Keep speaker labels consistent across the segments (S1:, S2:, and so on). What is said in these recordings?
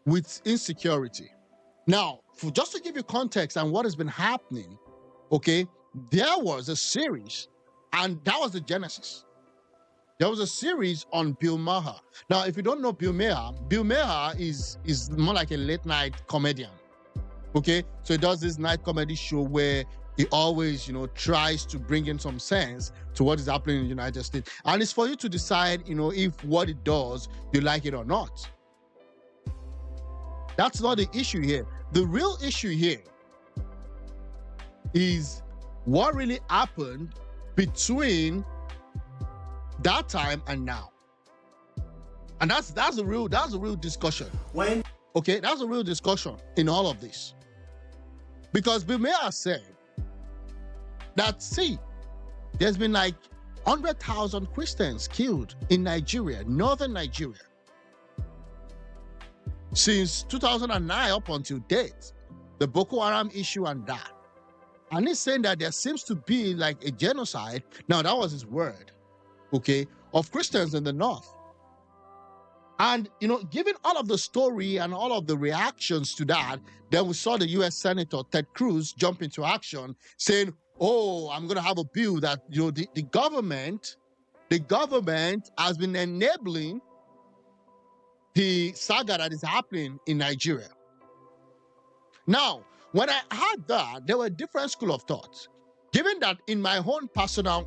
S1: with insecurity. Now, just to give you context and what has been happening, okay, there was a series, and that was the genesis. There was a series on Bill Maher. Now, if you don't know Bill Maher is more like a late night comedian. Okay, so he does this night comedy show where he always, tries to bring in some sense to what is happening in the United States. And it's for you to decide, if what it does, you like it or not. That's not the issue here. The real issue here is what really happened between that time and now. And that's a real discussion. That's a real discussion in all of this. Because Bill Maher said that, see, there's been like 100,000 Christians killed in Nigeria, northern Nigeria, since 2009 up until date, the Boko Haram issue and that. And he's saying that there seems to be like a genocide. Now, that was his word, okay, of Christians in the north. And, given all of the story and all of the reactions to that, then we saw the U.S. Senator Ted Cruz jump into action saying, oh, I'm going to have a bill that, the government has been enabling the saga that is happening in Nigeria. Now, when I heard that, there were different school of thought. Given that in my own personal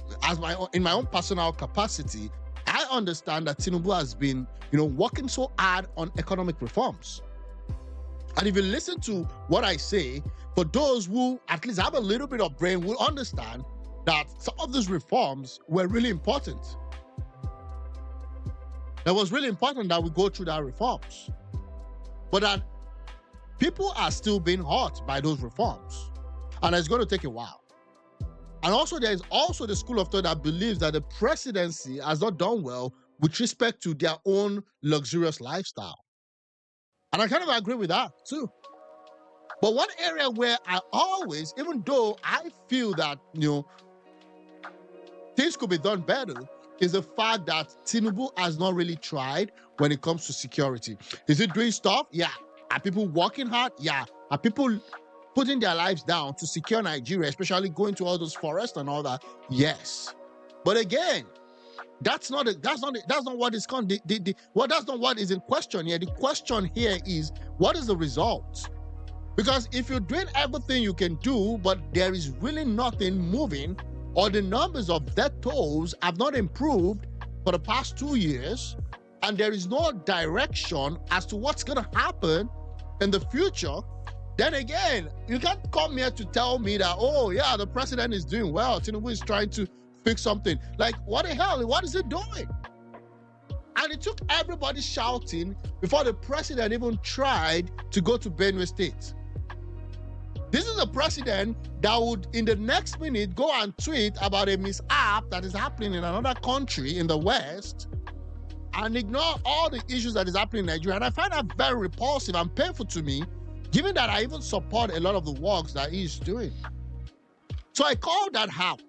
S1: capacity, I understand that Tinubu has been, working so hard on economic reforms. And if you listen to what I say, for those who at least have a little bit of brain will understand that some of these reforms were really important. It was really important that we go through that reforms. But that people are still being hurt by those reforms. And it's going to take a while. And also, there is also the school of thought that believes that the presidency has not done well with respect to their own luxurious lifestyle. And I kind of agree with that too. But one area where I always, even though I feel that, things could be done better, is the fact that Tinubu has not really tried when it comes to security. Is it doing stuff? Yeah. Are people working hard? Yeah. Are people putting their lives down to secure Nigeria, especially going to all those forests and all that? Yes. But again, that's not what is that's not what is in question here. The question here is, what is the result? Because if you're doing everything you can do, but there is really nothing moving, or the numbers of death tolls have not improved for the past 2 years, and there is no direction as to what's going to happen in the future, then again, you can't come here to tell me that, oh yeah, the president is doing well, Tinubu is trying to fix something. Like, what the hell? What is he doing? And it took everybody shouting before the president even tried to go to Benue State. This is a president that would, in the next minute, go and tweet about a mishap that is happening in another country in the West and ignore all the issues that is happening in Nigeria. And I find that very repulsive and painful to me, given that I even support a lot of the works that he is doing. So I call that out.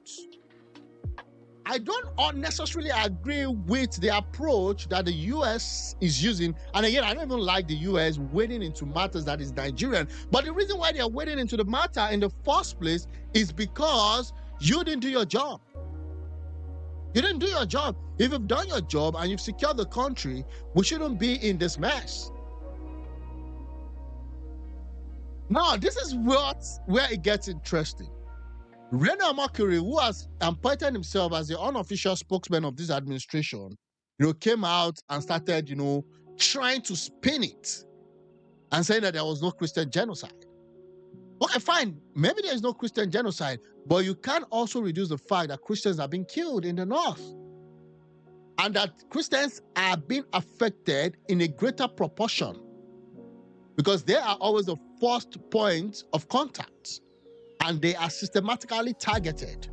S1: I don't unnecessarily agree with the approach that the U.S. is using. And again, I don't even like the U.S. wading into matters that is Nigerian. But the reason why they are wading into the matter in the first place is because you didn't do your job. You didn't do your job. If you've done your job and you've secured the country, we shouldn't be in this mess. Now, this is where it gets interesting. Reno Omokri, who has appointed himself as the unofficial spokesman of this administration, came out and started, trying to spin it and saying that there was no Christian genocide. Okay, fine. Maybe there is no Christian genocide, but you can also reduce the fact that Christians are being killed in the north and that Christians are being affected in a greater proportion because they are always the first point of contact. And they are systematically targeted.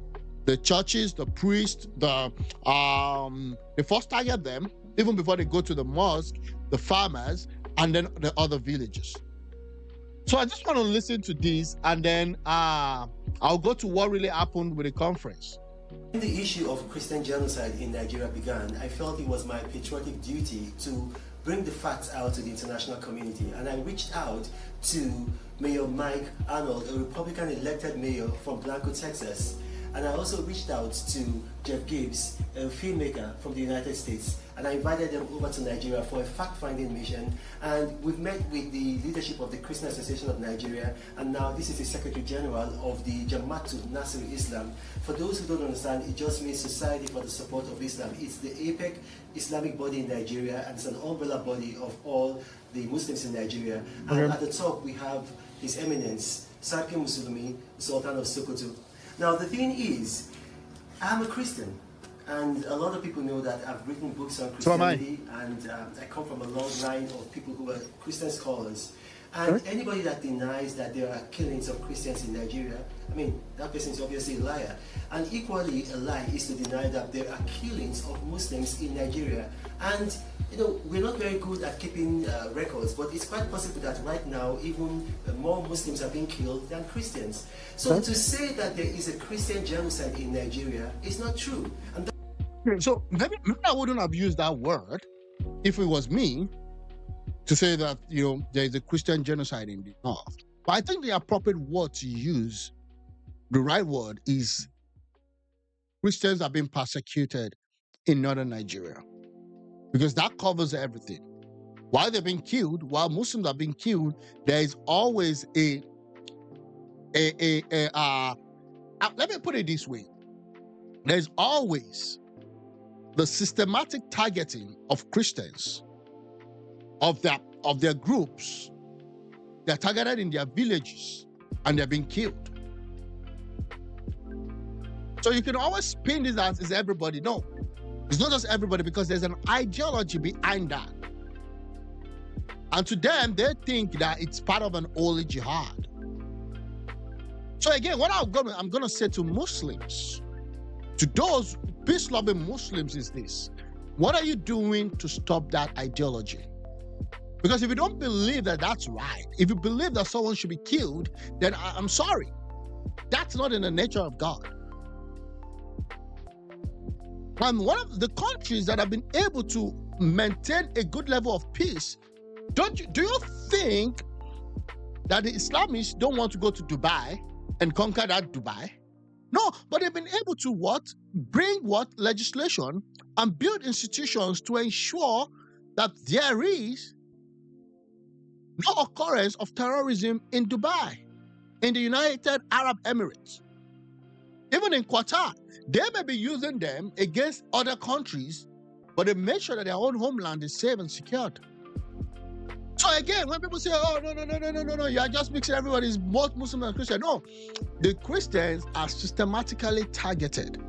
S1: The churches, the priests, they first target them, even before they go to the mosque, the farmers, and then the other villages. So I just want to listen to this, and then I'll go to what really happened with the conference.
S2: When the issue of Christian genocide in Nigeria began, I felt it was my patriotic duty to bring the facts out to the international community. And I reached out to Mayor Mike Arnold, a Republican elected mayor from Blanco, Texas. And I also reached out to Jeff Gibbs, a filmmaker from the United States, and I invited them over to Nigeria for a fact-finding mission. And we've met with the leadership of the Christian Association of Nigeria, and now this is the Secretary General of the Jamaatul Nasir Islam. For those who don't understand, it just means Society for the Support of Islam. It's the APEC Islamic body in Nigeria, and it's an umbrella body of all the Muslims in Nigeria. And at the top, we have His Eminence, Sarki Musulumi, Sultan of Sokoto. Now the thing is, I'm a Christian, and a lot of people know that I've written books on Christianity, and I come from a long line of people who are Christian scholars. And anybody that denies that there are killings of Christians in Nigeria, I mean, that person is obviously a liar. And equally a lie is to deny that there are killings of Muslims in Nigeria. And you know, we're not very good at keeping records, but it's quite possible that right now even more Muslims are being killed than Christians. So to say that there is a Christian genocide in Nigeria is not true. And
S1: so maybe I wouldn't have used that word if it was me to say that, you know, there is a Christian genocide in the North. But I think the appropriate word to use, the right word, is Christians are being persecuted in northern Nigeria, because that covers everything. While they're being killed, while Muslims are being killed, there is always let me put it this way. There's always the systematic targeting of Christians, of their groups. They're targeted in their villages and they're being killed. So you can always spin this as is everybody. No, it's not just everybody, because there's an ideology behind that. And to them, they think that it's part of an holy jihad. So again, what I'm gonna say to Muslims, to those peace-loving Muslims, is this: what are you doing to stop that ideology? Because if you don't believe that that's right, if you believe that someone should be killed, then I'm sorry, that's not in the nature of God. And one of the countries that have been able to maintain a good level of peace, do you think that the Islamists don't want to go to Dubai and conquer that Dubai? No, but they've been able to bring legislation and build institutions to ensure that there is no occurrence of terrorism in Dubai, in the United Arab Emirates, even in Qatar. They may be using them against other countries, but they make sure that their own homeland is safe and secured. So again, when people say, oh, no, you are just mixing everybody's both Muslim and Christian. No, the Christians are systematically targeted.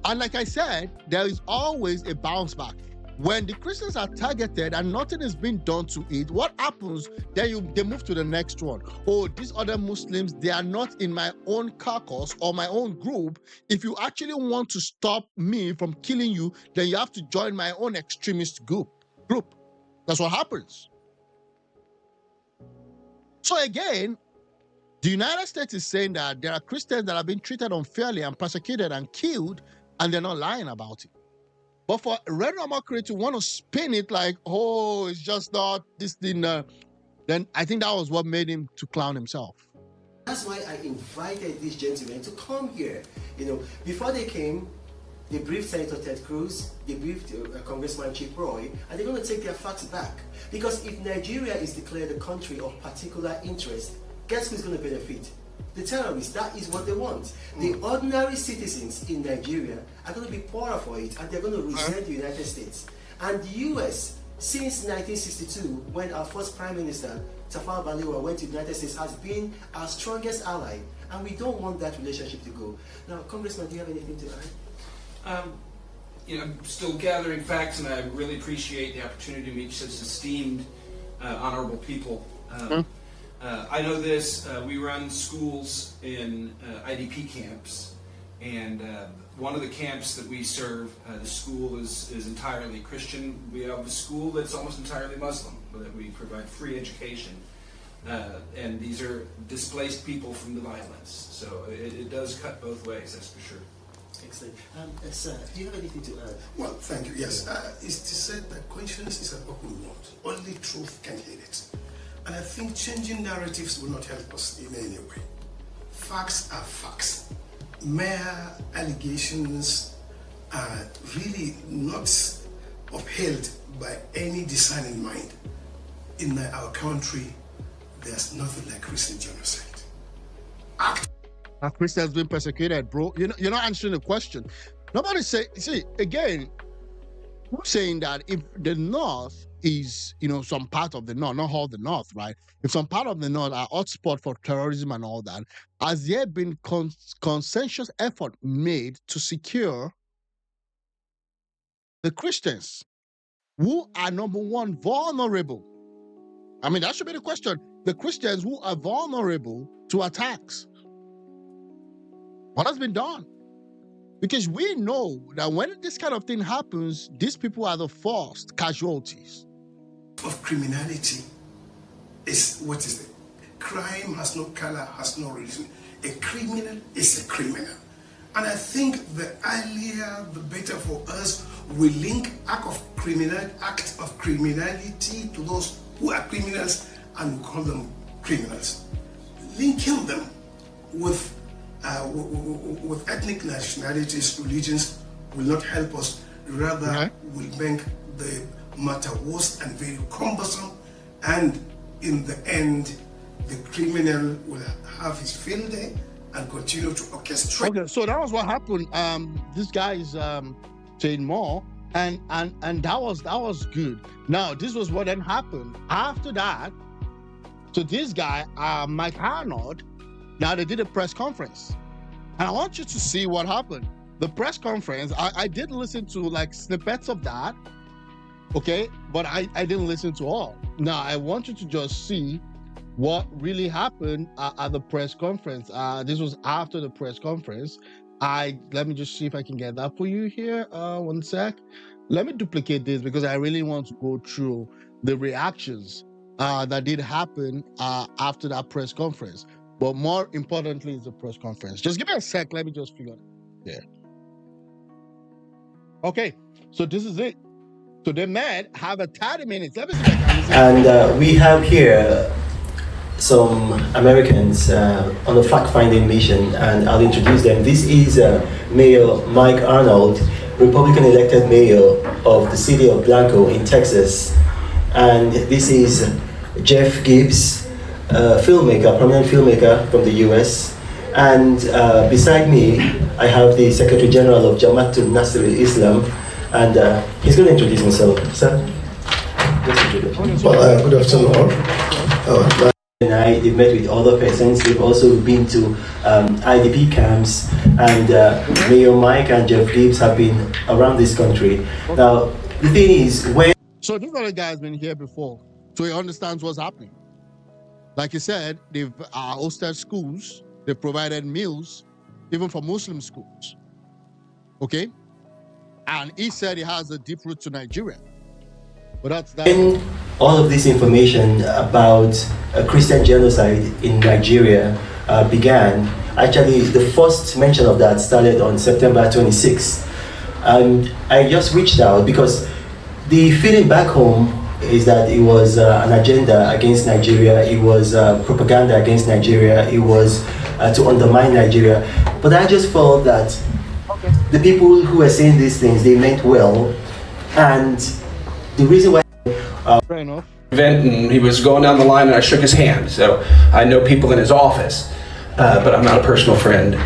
S1: And like I said, there is always a bounce back. When the Christians are targeted and nothing is being done to it, what happens? Then they move to the next one. Oh, these other Muslims, they are not in my own caucus or my own group. If you actually want to stop me from killing you, then you have to join my own extremist group. That's what happens. So again, the United States is saying that there are Christians that have been treated unfairly and persecuted and killed, and they're not lying about it. But for Reno Omokri to want to spin it like, oh, it's just not this thing, then I think that was what made him to clown himself.
S2: That's why I invited these gentlemen to come here. You know, before they came, they briefed Senator Ted Cruz, they briefed Congressman Chip Roy, and they're going to take their facts back. Because if Nigeria is declared a country of particular interest, guess who's going to benefit? The terrorists. That is what they want. The ordinary citizens in Nigeria are going to be poorer for it, and they're going to resent the United States. And the US, since 1962, when our first Prime Minister, Tafawa Balewa, went to the United States, has been our strongest ally, and we don't want that relationship to go. Now, Congressman, do you have anything to add?
S3: I'm still gathering facts, and I really appreciate the opportunity to meet such esteemed, honorable people. I know this, we run schools in IDP camps, and one of the camps that we serve, the school is entirely Christian. We have a school that's almost entirely Muslim, that we provide free education. And these are displaced people from the violence. So it does cut both ways, that's for sure.
S2: Excellent. Sir, do you have anything to add?
S4: Well, thank you. Yes, it's said that conscience is an open wound. Only truth can heal it. And I think changing narratives will not help us in any way. Facts are facts. Mere allegations are really not upheld by any discerning mind. In our country, there's nothing like Christian genocide.
S1: Are Christians being persecuted, bro? You're not answering the question. Nobody say. See, again, who's saying that if the North is, some part of the North, not all the North, right? If some part of the North are hotspot for terrorism and all that, has there been consensus effort made to secure the Christians who are, number one, vulnerable? I mean, that should be the question. The Christians who are vulnerable to attacks. What has been done? Because we know that when this kind of thing happens, these people are the first casualties.
S4: Of criminality is what is it? Crime has no color, has no religion. A criminal is a criminal. And I think the earlier, the better for us. We link act of criminality to those who are criminals and we call them criminals. Linking them with ethnic nationalities, religions will not help us. Rather, will make the matter worse and very cumbersome. And in the end, the criminal will have his field day and continue to orchestrate.
S1: Okay, so that was what happened. This guy is saying more, and that was good. Now, this was what then happened after that. So this guy, Mike Arnold, now they did a press conference, and I want you to see what happened. The press conference, I did listen to like snippets of that, okay, but I didn't listen to all. Now I want you to just see what really happened at the press conference. This was after the press conference. Let me just see if I can get that for you here. One sec. Let me duplicate this because I really want to go through the reactions that did happen after that press conference. But more importantly is the press conference. Just give me a sec. Let me just figure it out. Yeah. Okay. So this is it. So the men have a 30 minutes. Let me see if I can listen.
S2: And we have here some Americans on a fact-finding mission, and I'll introduce them. This is Mayor Mike Arnold, Republican elected mayor of the city of Blanco in Texas. And this is Jeff Gibbs, prominent filmmaker from the US. And beside me, I have the Secretary General of Jamaatul Nasrul Islam, and he's going to introduce himself. Sir, let's introduce.
S4: Well, good afternoon all.
S2: And they've met with other persons. They've also been to IDP camps, and Mayor Mike and Jeff Gibbs have been around this country. Now, the thing is,
S1: So this other guy has been here before, so he understands what's happening. Like he said, they've hosted schools, they've provided meals, even for Muslim schools. Okay? And he said he has a deep root to Nigeria. But that's that.
S2: when all of this information about a Christian genocide in Nigeria began, actually the first mention of that started on September 26th. I just reached out because the feeling back home is that it was an agenda against Nigeria, it was propaganda against Nigeria, it was to undermine Nigeria. But I just felt that the people who were saying these things, they meant well, and the reason why
S1: Fair enough.
S3: Event, and he was going down the line and I shook his hand. So I know people in his office, but I'm not a personal friend.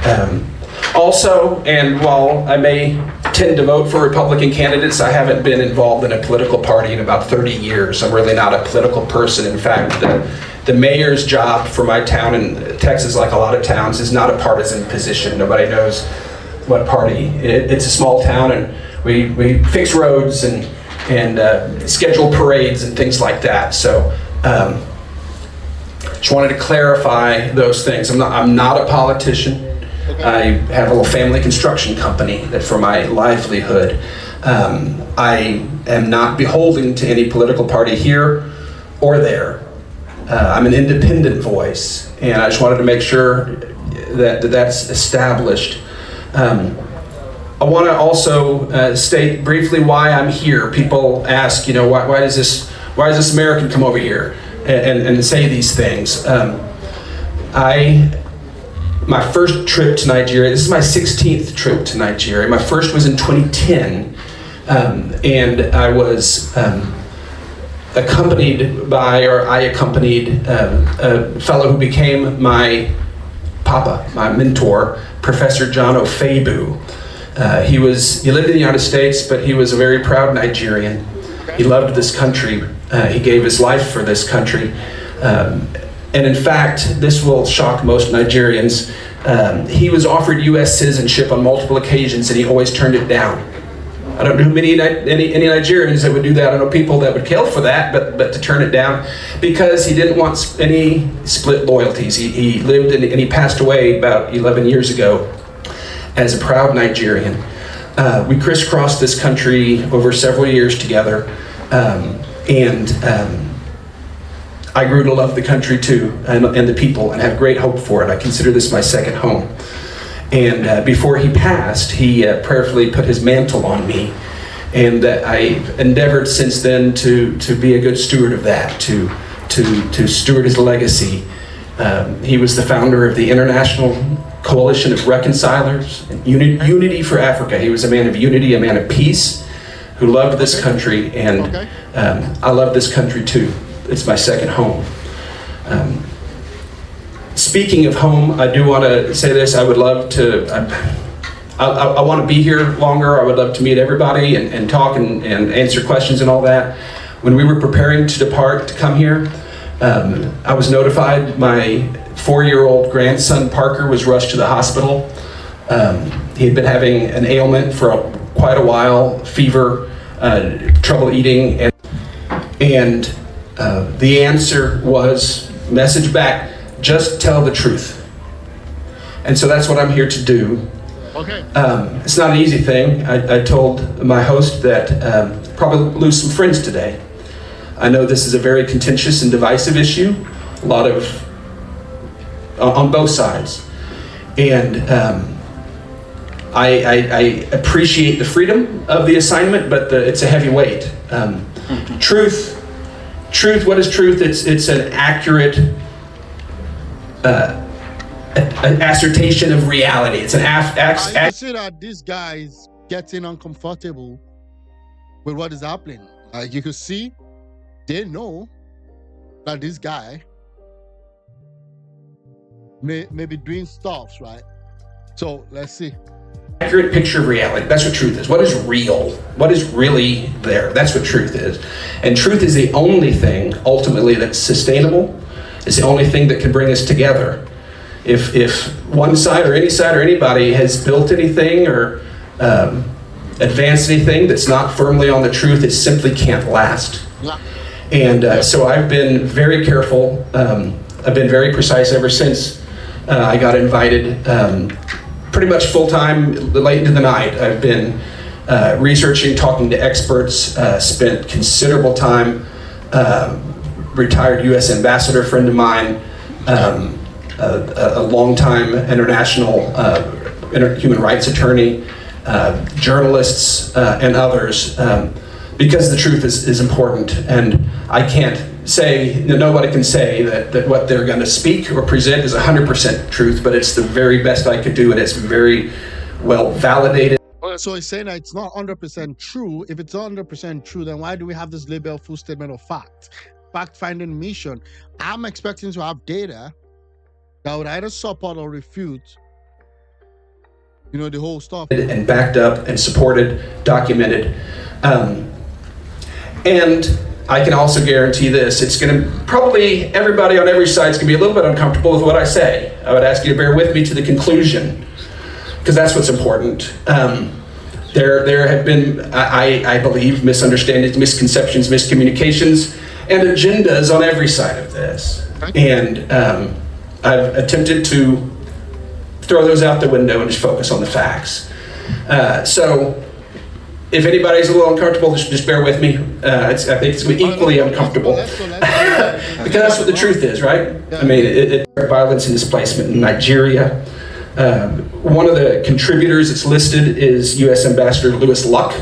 S3: Also, and while I may tend to vote for Republican candidates, I haven't been involved in a political party in about 30 years. I'm really not a political person. In fact, the mayor's job for my town in Texas, like a lot of towns, is not a partisan position. Nobody knows what party. It's a small town, and we fix roads and schedule parades and things like that. So just wanted to clarify those things. I'm not a politician. I have a little family construction company that for my livelihood. I am not beholden to any political party here or there. I'm an independent voice, and I just wanted to make sure that that's established. I want to also state briefly why I'm here. People ask, why does this American come over here and say these things? My first trip to Nigeria, this is my 16th trip to Nigeria. My first was in 2010, and I was I accompanied a fellow who became my papa, my mentor, Professor John Ofebu. He lived in the United States, but he was a very proud Nigerian. He loved this country. He gave his life for this country. And in fact, this will shock most Nigerians. He was offered U.S. citizenship on multiple occasions, and he always turned it down. I don't know any Nigerians that would do that. I know people that would kill for that, but to turn it down because he didn't want any split loyalties. He lived and he passed away about 11 years ago as a proud Nigerian. We crisscrossed this country over several years together, and I grew to love the country too, and the people, and have great hope for it. I consider this my second home. And before he passed, he prayerfully put his mantle on me, and I endeavored since then to be a good steward of that, to steward his legacy. He was the founder of the International Coalition of Reconcilers, Unity for Africa. He was a man of unity, a man of peace, who loved this country, and I love this country too. It's my second home. Speaking of home, I do want to say this. I would love to, I want to be here longer. I would love to meet everybody and talk and answer questions and all that. When we were preparing to depart to come here, I was notified my 4-year-old grandson Parker was rushed to the hospital. He had been having an ailment for quite a while, fever, trouble eating, and the answer was, message back, just tell the truth. And so that's what I'm here to do.
S1: Okay.
S3: It's not an easy thing. I told my host that probably lose some friends today. I know this is a very contentious and divisive issue, a lot of, on both sides. And I appreciate the freedom of the assignment, but it's a heavy weight. Truth, what is truth? It's an accurate an assertion of reality. It's an
S1: I see that this guy is getting uncomfortable with what is happening. Like you could see, they know that this guy may be doing stuff, right? So let's see.
S3: Accurate picture of reality. That's what truth is. What is real? What is really there? That's what truth is. And truth is the only thing ultimately that's sustainable. It's the only thing that can bring us together. If one side or any side or anybody has built anything or advanced anything that's not firmly on the truth, it simply can't last. And so I've been very careful. I've been very precise ever since I got invited. Pretty much full-time, late into the night. I've been researching, talking to experts, spent considerable time, retired U.S. ambassador friend of mine, a longtime international human rights attorney, journalists, and others, because the truth is important. And I can't say, nobody can say that what they're going to speak or present is 100% truth, but it's the very best I could do, and it's very well validated.
S1: So he's saying that it's not 100% true. If it's 100% true, then why do we have this label full statement of fact? Fact-finding mission. I'm expecting to have data that would either support or refute, the whole stuff.
S3: And backed up and supported, documented. And I can also guarantee this, it's going to probably, everybody on every side is going to be a little bit uncomfortable with what I say. I would ask you to bear with me to the conclusion, because that's what's important. There have been, I believe, misunderstandings, misconceptions, miscommunications, and agendas on every side of this. And I've attempted to throw those out the window and just focus on the facts. So if anybody's a little uncomfortable, just bear with me. I think it's going to be equally uncomfortable. Because that's what the truth is, right? I mean, violence and displacement in Nigeria, One of the contributors that's listed is U.S. Ambassador Louis Luck.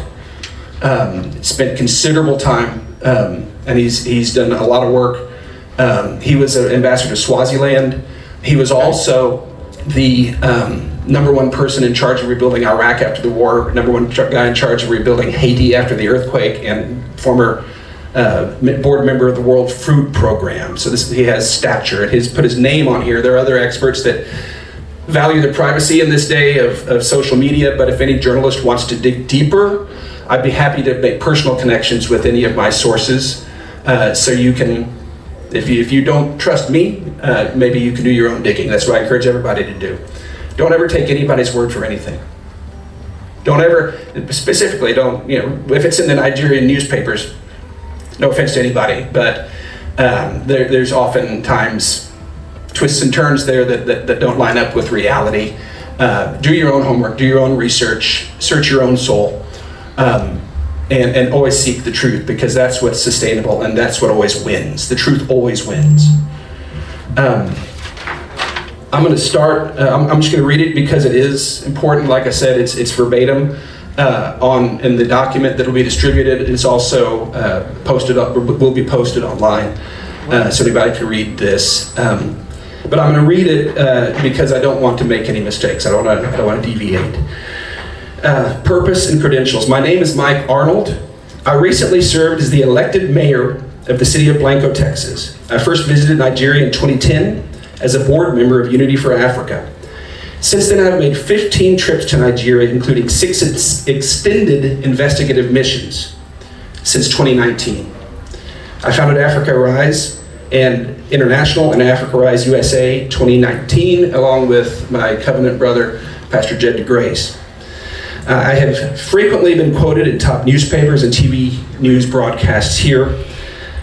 S3: Spent considerable time, and he's done a lot of work. He was an ambassador to Swaziland. He was also the number one person in charge of rebuilding Iraq after the war, number one guy in charge of rebuilding Haiti after the earthquake, and former board member of the World Food Program. So he has stature, and he's put his name on here. There are other experts that value the privacy in this day of social media, but if any journalist wants to dig deeper, I'd be happy to make personal connections with any of my sources. So you can, if you don't trust me, maybe you can do your own digging. That's what I encourage everybody to do. Don't ever take anybody's word for anything. Don't ever, specifically don't, if it's in the Nigerian newspapers, no offense to anybody, but there's oftentimes twists and turns there that don't line up with reality. Do your own homework, do your own research, search your own soul, and always seek the truth, because that's what's sustainable and that's what always wins. The truth always wins. I'm going to start, I'm just going to read it because it is important. Like I said, it's verbatim in the document that will be distributed. It's also will be posted online, so anybody can read this. But I'm going to read it because I don't want to make any mistakes. I don't want to deviate. Purpose and credentials. My name is Mike Arnold. I recently served as the elected mayor of the city of Blanco, Texas. I first visited Nigeria in 2010 as a board member of Unity for Africa. Since then, I've made 15 trips to Nigeria, including 6 extended investigative missions since 2019. I founded Africa Rise and International and Africa Rise USA 2019, along with my covenant brother, Pastor Jed DeGrace. I have frequently been quoted in top newspapers and TV news broadcasts here,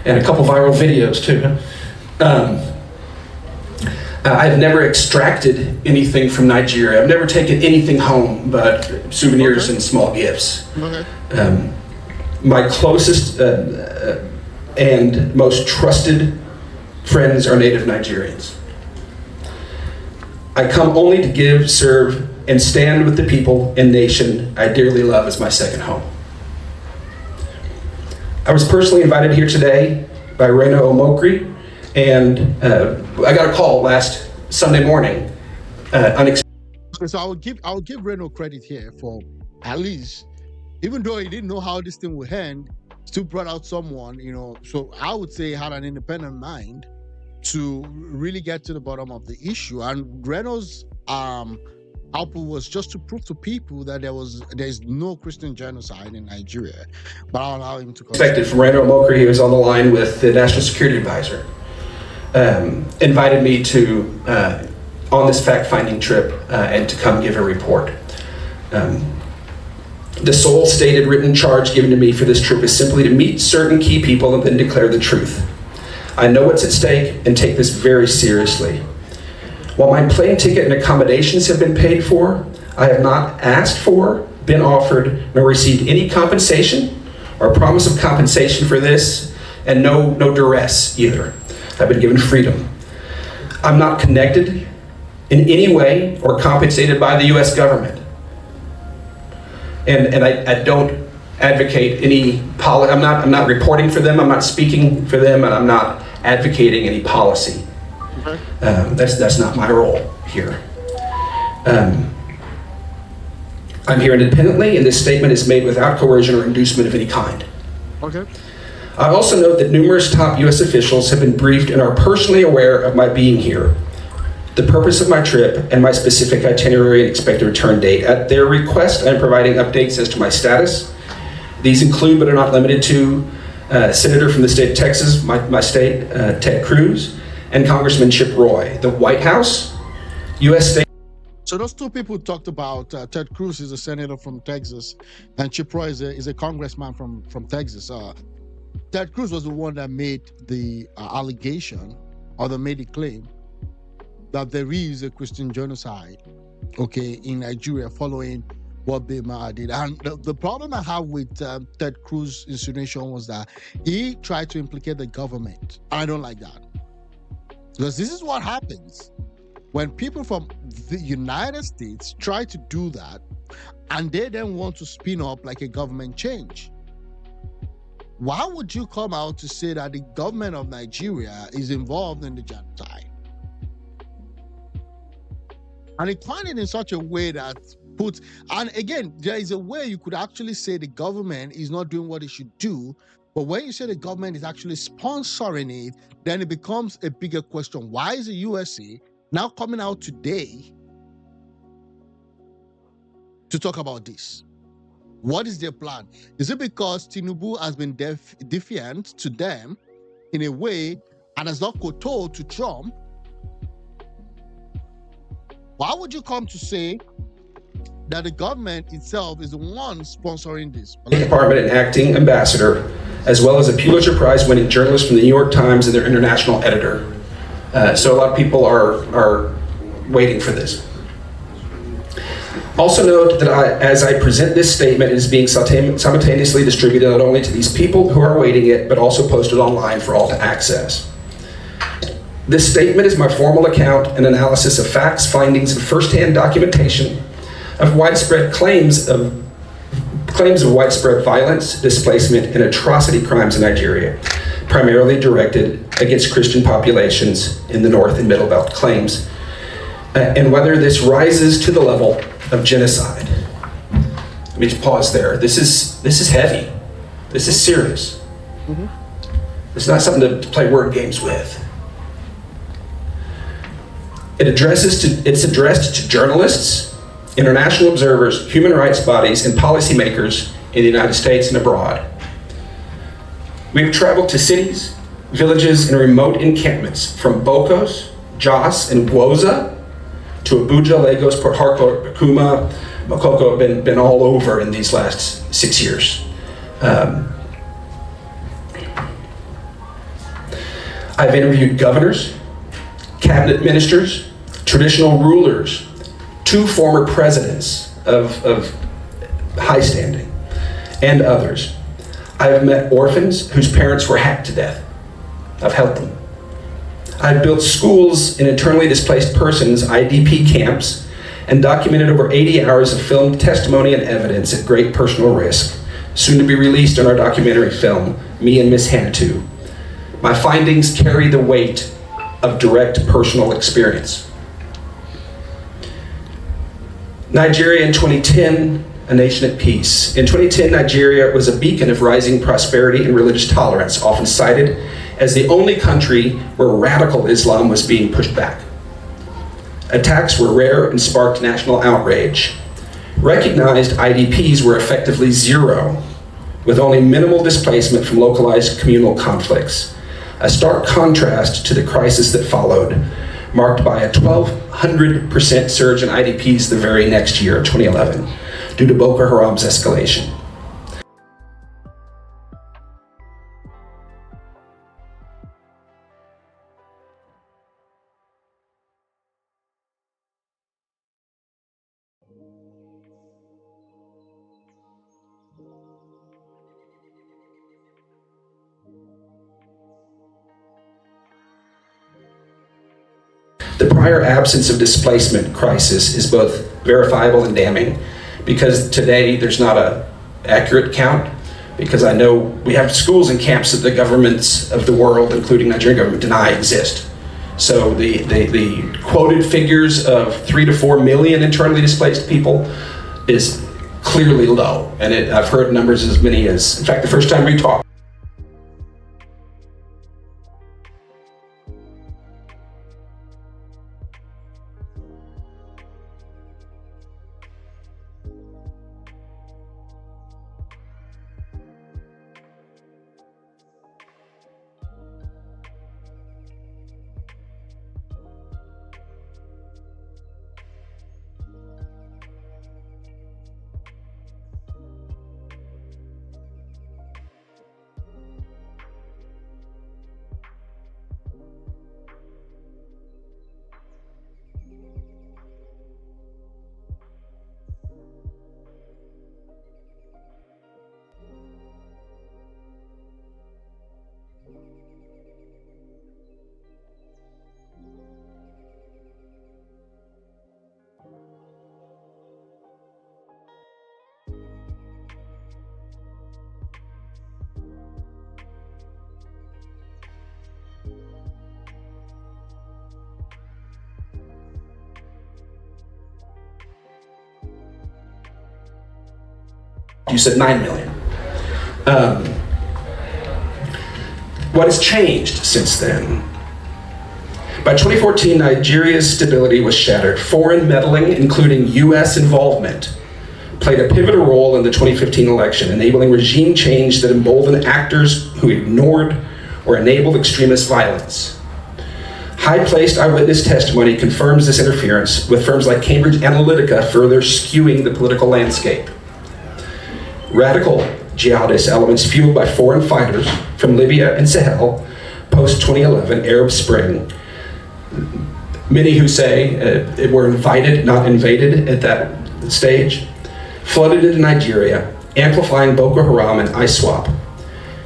S3: and a couple viral videos too. I've never extracted anything from Nigeria. I've never taken anything home but souvenirs and small gifts. My closest and most trusted friends are native Nigerians. I come only to give, serve, and stand with the people and nation I dearly love as my second home. I was personally invited here today by Reno Omokri, and I got a call last Sunday morning, unexpected.
S1: So I would give Reno credit here for at least, even though he didn't know how this thing would end, still brought out someone, so I would say had an independent mind to really get to the bottom of the issue. And Reno's output was just to prove to people that there's no Christian genocide in Nigeria. But I'll allow him to continue.
S3: Expected from Reno Omokri. He was on the line with the National Security Advisor. Invited me to on this fact-finding trip and to come give a report. The sole stated written charge given to me for this trip is simply to meet certain key people and then declare the truth. I know what's at stake and take this very seriously. While my plane ticket and accommodations have been paid for, I have not asked for, been offered, nor received any compensation or promise of compensation for this, and no duress either. I've been given freedom. I'm not connected in any way or compensated by the U.S. government. And I don't advocate any policy. I'm not reporting for them, I'm not speaking for them, and I'm not advocating any policy.
S1: Okay.
S3: That's not my role here. I'm here independently, and this statement is made without coercion or inducement of any kind.
S1: Okay.
S3: I also note that numerous top U.S. officials have been briefed and are personally aware of my being here, the purpose of my trip, and my specific itinerary and expected return date. At their request, I am providing updates as to my status. These include, but are not limited to, Senator from the state of Texas, my state, Ted Cruz, and Congressman Chip Roy. The White House, U.S. State.
S1: So those two people talked about, Ted Cruz is a senator from Texas, and Chip Roy is a congressman from Texas. Ted Cruz was the one that made the allegation, or that made the claim, that there is a Christian genocide, in Nigeria following what Bema did. And the problem I have with Ted Cruz's insinuation was that he tried to implicate the government. I don't like that. Because this is what happens When people from the United States try to do that, and they then want to spin up like a government change, why would you come out to say that the government of Nigeria is involved in the genocide? And incline it in such a way that puts, and again, there is a way you could actually say the government is not doing what it should do. But when you say the government is actually sponsoring it, then it becomes a bigger question. Why is the USA now coming out today to talk about this? What is their plan? Is it because Tinubu has been defiant to them in a way and has not kowtowed to Trump? Why would you come to say that the government itself is the one sponsoring this?
S5: Department and acting ambassador, as well as a Pulitzer Prize winning journalist from the New York Times and their international editor. So a lot of people are waiting for this. Also note that as I present this statement, it is being simultaneously distributed not only to these people who are awaiting it, but also posted online for all to access. This statement is my formal account and analysis of facts, findings, and firsthand documentation of widespread claims of widespread violence, displacement, and atrocity crimes in Nigeria, primarily directed against Christian populations in the North and Middle Belt claims, and whether this rises to the level of genocide. Let me just pause there. This is heavy. This is serious. Mm-hmm. It's not something to play word games with. It's addressed to journalists, international observers, human rights bodies, and policymakers in the United States and abroad. We've traveled to cities, villages, and remote encampments from Bokos, Jos, and Gwoza to Abuja, Lagos, Port Harcourt, Bakuma, Makoko. Been all over in these last 6 years. I've interviewed governors, cabinet ministers, traditional rulers, 2 former presidents of high standing, and others. I've met orphans whose parents were hacked to death. I've helped them. I've built schools in internally displaced persons, IDP camps, and documented over 80 hours of filmed testimony and evidence at great personal risk, soon to be released in our documentary film, Me and Miss Hantu. My findings carry the weight of direct personal experience. Nigeria in 2010, a nation at peace. In 2010, Nigeria was a beacon of rising prosperity and religious tolerance, often cited as the only country where radical Islam was being pushed back. Attacks were rare and sparked national outrage. Recognized IDPs were effectively zero, with only minimal displacement from localized communal conflicts. A stark contrast to the crisis that followed, marked by a 1,200% surge in IDPs the very next year, 2011, due to Boko Haram's escalation. The prior absence of displacement crisis is both verifiable and damning, because today there's not an accurate count, because I know we have schools and camps that the governments of the world, including Nigerian government, deny exist. So the quoted figures of 3 to 4 million internally displaced people is clearly low, and I've heard numbers as many as, in fact, the first time we talked, said 9 million. What has changed since then? By 2014, Nigeria's stability was shattered. Foreign meddling, including US involvement, played a pivotal role in the 2015 election, enabling regime change that emboldened actors who ignored or enabled extremist violence. High-placed eyewitness testimony confirms this interference, with firms like Cambridge Analytica further skewing the political landscape. Radical jihadist elements fueled by foreign fighters from Libya and Sahel, post-2011 Arab Spring, many who say were invited, not invaded at that stage, flooded into Nigeria, amplifying Boko Haram and ISWAP.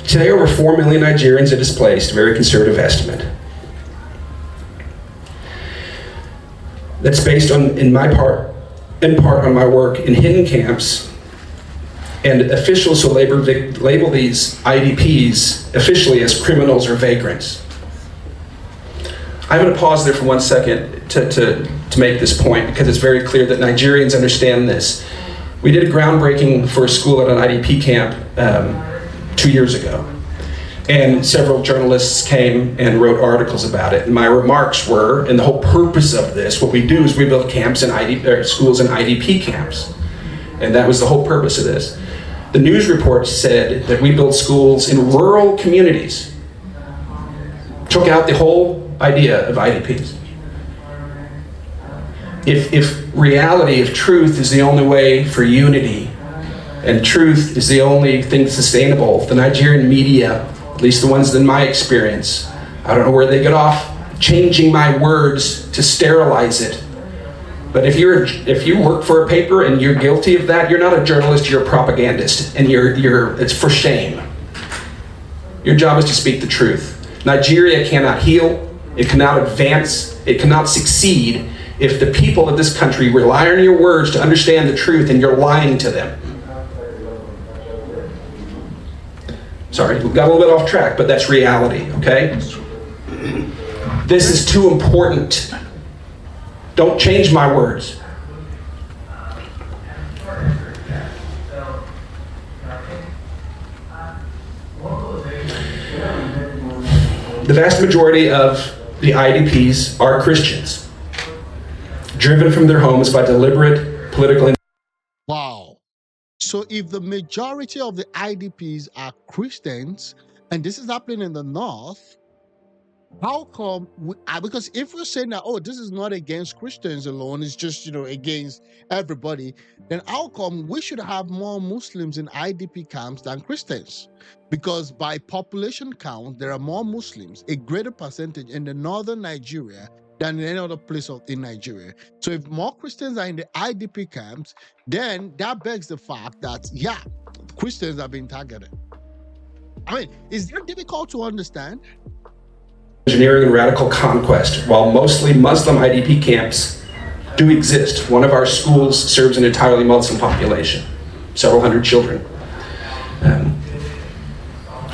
S5: Today, over 4 million Nigerians are displaced, a very conservative estimate. That's based on, in part on my work in hidden camps, and officials who label these IDPs officially as criminals or vagrants. I'm going to pause there for 1 second to make this point, because it's very clear that Nigerians understand this. We did a groundbreaking for a school at an IDP camp 2 years ago. And several journalists came and wrote articles about it. And my remarks were, and the whole purpose of this, what we do is we build camps in schools in IDP camps. And that was the whole purpose of this. The news report said that we build schools in rural communities. Took out the whole idea of IDPs. If reality, if truth is the only way for unity, and truth is the only thing sustainable, the Nigerian media, at least the ones in my experience, I don't know where they get off changing my words to sterilize it. But if you work for a paper and you're guilty of that, you're not a journalist, you're a propagandist, and it's for shame. Your job is to speak the truth. Nigeria cannot heal, it cannot advance, it cannot succeed if the people of this country rely on your words to understand the truth and you're lying to them. Sorry, we got a little bit off track, but that's reality, okay? This is too important. Don't change my words. The vast majority of the IDPs are Christians, driven from their homes by deliberate political.
S1: Wow. So if the majority of the IDPs are Christians, and this is happening in the north, how come because if we're saying that, oh, this is not against Christians alone, it's just, against everybody, then how come we should have more Muslims in IDP camps than Christians? Because by population count, there are more Muslims, a greater percentage in the northern Nigeria than in any other place in Nigeria. So if more Christians are in the IDP camps, then that begs the fact that, yeah, Christians are being targeted. I mean, is that difficult to understand?
S5: Engineering and radical conquest. While mostly Muslim IDP camps do exist, one of our schools serves an entirely Muslim population, several hundred children.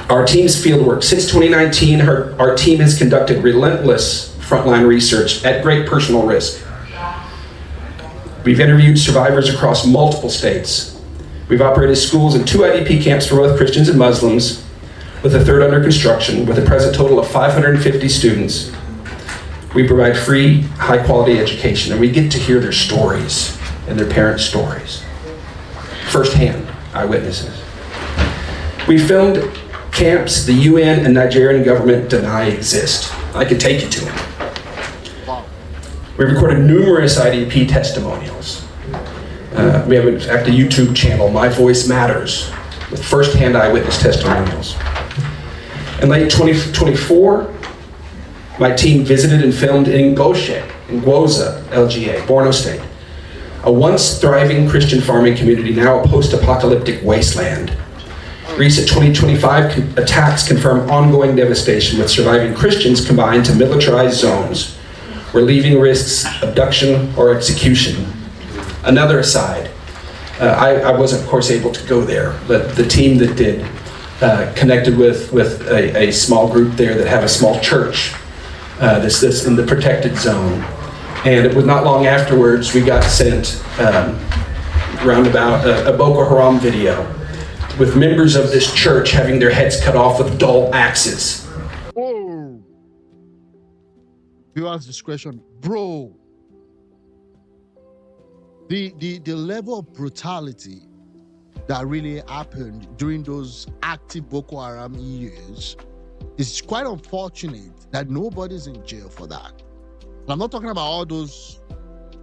S5: Our team's fieldwork. Since 2019, our team has conducted relentless frontline research at great personal risk. We've interviewed survivors across multiple states. We've operated schools in 2 IDP camps for both Christians and Muslims, with a third under construction, with a present total of 550 students. We provide free, high-quality education, and we get to hear their stories and their parents' stories. Firsthand eyewitnesses. We filmed camps the UN and Nigerian government deny exist. I could take you to them. We recorded numerous IDP testimonials. We have, in fact, a YouTube channel, My Voice Matters, with firsthand eyewitness testimonials. In late 2024, my team visited and filmed in Goshe, in Gwoza, LGA, Borno State, a once thriving Christian farming community, now a post-apocalyptic wasteland. Recent 2025 attacks confirm ongoing devastation, with surviving Christians combined to militarized zones where leaving risks abduction or execution. Another aside, I wasn't, of course, able to go there, but the team that did connected with a small group there that have a small church this in the protected zone. And it was not long afterwards we got sent roundabout a Boko Haram video with members of this church having their heads cut off with dull axes.
S1: Oh, viewers' discretion, bro. The level of brutality that really happened during those active Boko Haram years is quite unfortunate that nobody's in jail for that. And I'm not talking about all those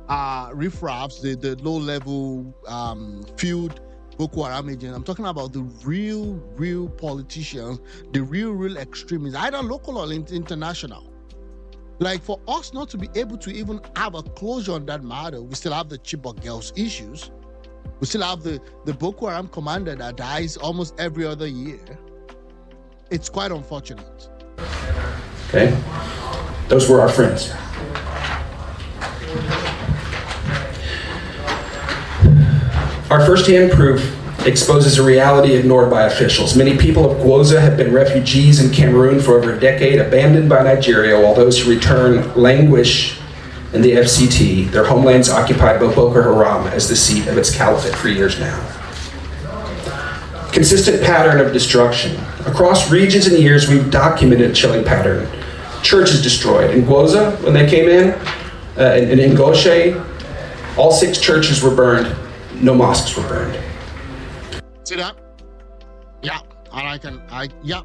S1: riffraffs, the low-level field Boko Haram agents. I'm talking about the real politicians, the real extremists, either local or international. Like, for us not to be able to even have a closure on that matter, we still have the Chibok girls issues. We still have the Boko Haram commander that dies almost every other year. It's quite unfortunate.
S5: Okay? Those were our friends. Our first-hand proof exposes a reality ignored by officials. Many people of Gwoza have been refugees in Cameroon for over a decade, abandoned by Nigeria, while those who return languish in the FCT, their homelands occupied by Boko Haram as the seat of its caliphate for years now. Consistent pattern of destruction. Across regions and years, we've documented a chilling pattern. Churches destroyed. In Gwoza, when they came in Ngoshe, all 6 churches were burned, no mosques were burned.
S1: See that? Yeah, and yeah,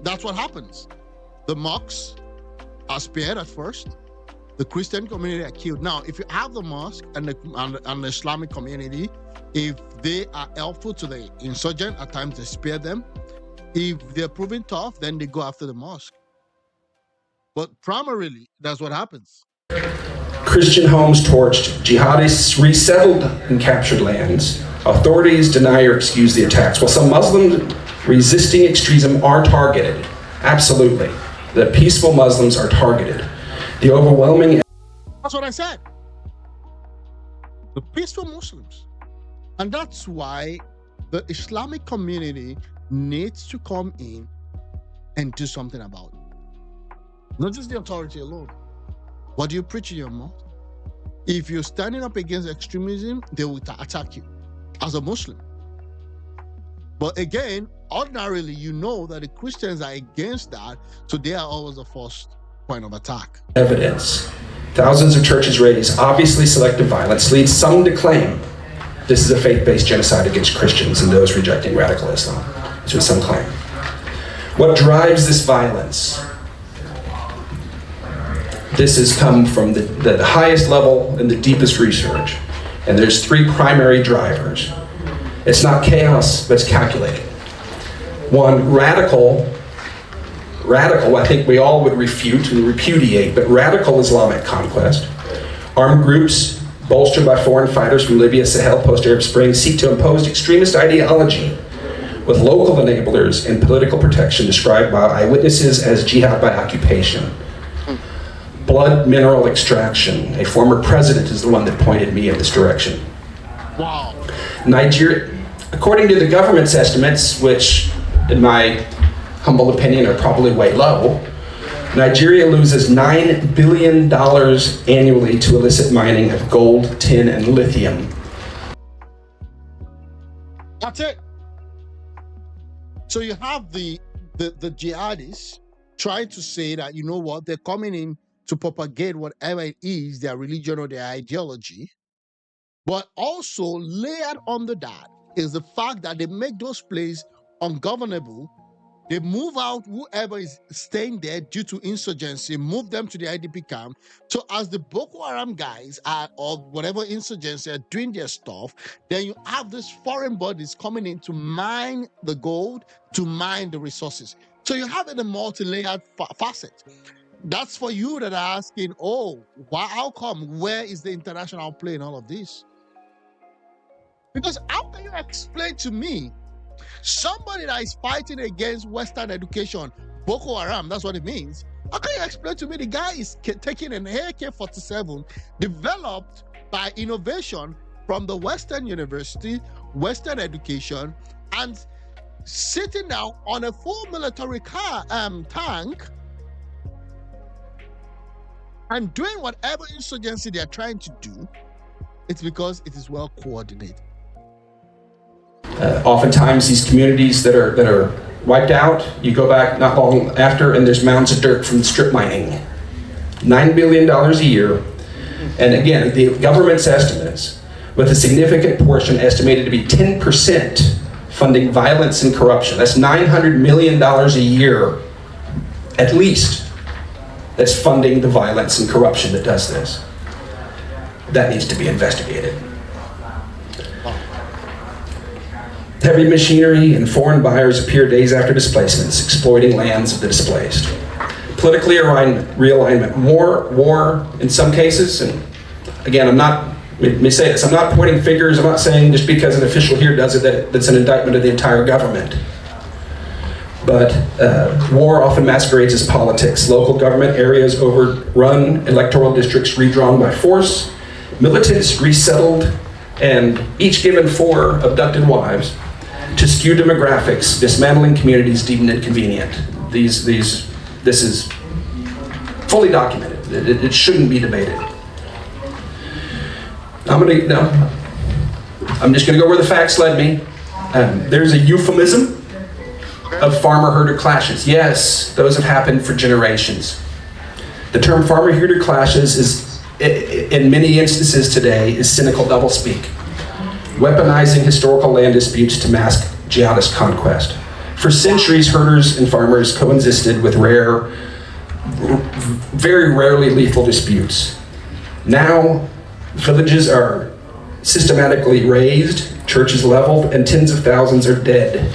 S1: that's what happens. The mosques are spared at first. The Christian community are killed. Now, if you have the mosque and the Islamic community, if they are helpful to the insurgent, at times they spare them. If they're proven tough, then they go after the mosque. But primarily, that's what happens.
S5: Christian homes torched, jihadists resettled in captured lands. Authorities deny or excuse the attacks, while some Muslims resisting extremism are targeted. Absolutely. The peaceful Muslims are targeted. The overwhelming...
S1: That's what I said. The peaceful Muslims. And that's why the Islamic community needs to come in and do something about it. Not just the authority alone. What do you preach in your mosque? If you're standing up against extremism, they will attack you as a Muslim. But again, ordinarily, you know that the Christians are against that, so they are always the first point of attack.
S5: Evidence. Thousands of churches raise obviously selective violence leads some to claim this is a faith-based genocide against Christians and those rejecting radical Islam. That's what some claim. What drives this violence? This has come from the highest level and the deepest research. And there's 3 primary drivers. It's not chaos, but it's calculated. One, radical, I think we all would refute and repudiate, but radical Islamic conquest. Armed groups, bolstered by foreign fighters from Libya, Sahel, post-Arab Spring, seek to impose extremist ideology with local enablers and political protection described by eyewitnesses as jihad by occupation. Blood mineral extraction. A former president is the one that pointed me in this direction.
S1: Wow.
S5: Nigeria, according to the government's estimates, which in my humble opinion are probably way low, Nigeria loses $9 billion annually to illicit mining of gold, tin, and lithium.
S1: That's it. So you have the jihadists trying to say that, you know what, they're coming in to propagate whatever it is, their religion or their ideology. But also layered under that is the fact that they make those places ungovernable. They move out whoever is staying there due to insurgency, move them to the IDP camp. So as the Boko Haram guys are, or whatever insurgency are doing their stuff, then you have these foreign bodies coming in to mine the gold, to mine the resources. So you have it a multi-layered facet. That's for you that are asking, oh, why, how come? Where is the international play in all of this? Because how can you explain to me somebody that is fighting against Western education, Boko Haram, that's what it means. How can you explain to me the guy is taking an AK-47 developed by innovation from the Western university, Western education, and sitting down on a full military tank and doing whatever insurgency they are trying to do? It's because it is well coordinated.
S5: Oftentimes, these communities that are wiped out, you go back not long after, and there's mounds of dirt from strip mining. $9 billion a year. And again, the government's estimates, with a significant portion estimated to be 10% funding violence and corruption. That's $900 million a year, at least, that's funding the violence and corruption that does this. That needs to be investigated. Heavy machinery and foreign buyers appear days after displacements, exploiting lands of the displaced. Politically realignment, war in some cases, and again, let me say this, I'm not pointing fingers, I'm not saying just because an official here does it that that's an indictment of the entire government. But war often masquerades as politics. Local government areas overrun, electoral districts redrawn by force, militants resettled, and each given 4 abducted wives to skew demographics, dismantling communities deemed inconvenient. This is fully documented. It shouldn't be debated. I'm just gonna go where the facts led me. There's a euphemism of farmer-herder clashes. Yes, those have happened for generations. The term farmer-herder clashes is, in many instances today, is cynical doublespeak, weaponizing historical land disputes to mask jihadist conquest. For centuries, herders and farmers coexisted with very rarely lethal disputes. Now, villages are systematically razed, churches leveled, and tens of thousands are dead.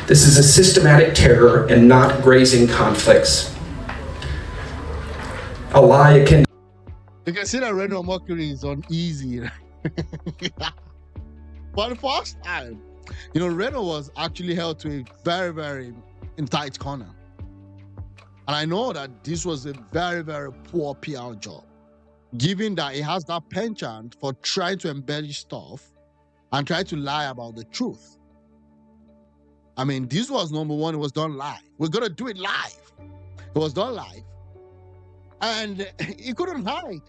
S5: This is a systematic terror and not grazing conflicts. A lie akin.
S1: You can see that Reno Omokri is uneasy. For the first time, Reno was actually held to a very, very tight corner. And I know that this was a very, very poor PR job, given that it has that penchant for trying to embellish stuff and try to lie about the truth. I mean, this was number one, it was done live. We're gonna do it live. It was done live. And he couldn't hide.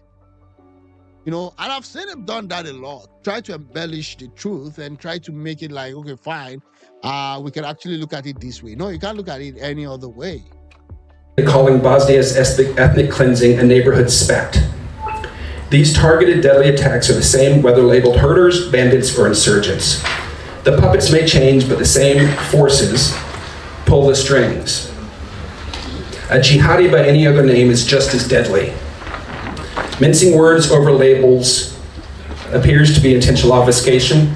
S1: And I've seen him done that a lot. Try to embellish the truth and try to make it like, okay, fine, we can actually look at it this way. No, you can't look at it any other way.
S5: Calling Bosnia's ethnic cleansing a neighborhood spat. These targeted deadly attacks are the same whether labeled herders, bandits, or insurgents. The puppets may change, but the same forces pull the strings. A jihadi by any other name is just as deadly. Mincing words over labels appears to be intentional obfuscation.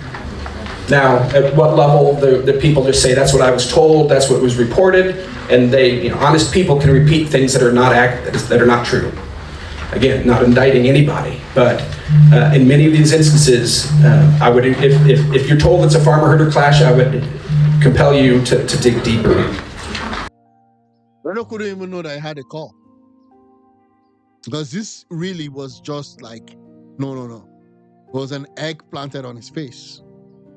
S5: Now, at what level the people just say, that's what I was told, that's what was reported, and honest people can repeat things that are not true. Again, not indicting anybody, but in many of these instances, I would, if you're told it's a farmer-herder clash, I would compel you to dig deeper.
S1: Reno couldn't even know that I had a call. Because this really was just like, no. It was an egg planted on his face.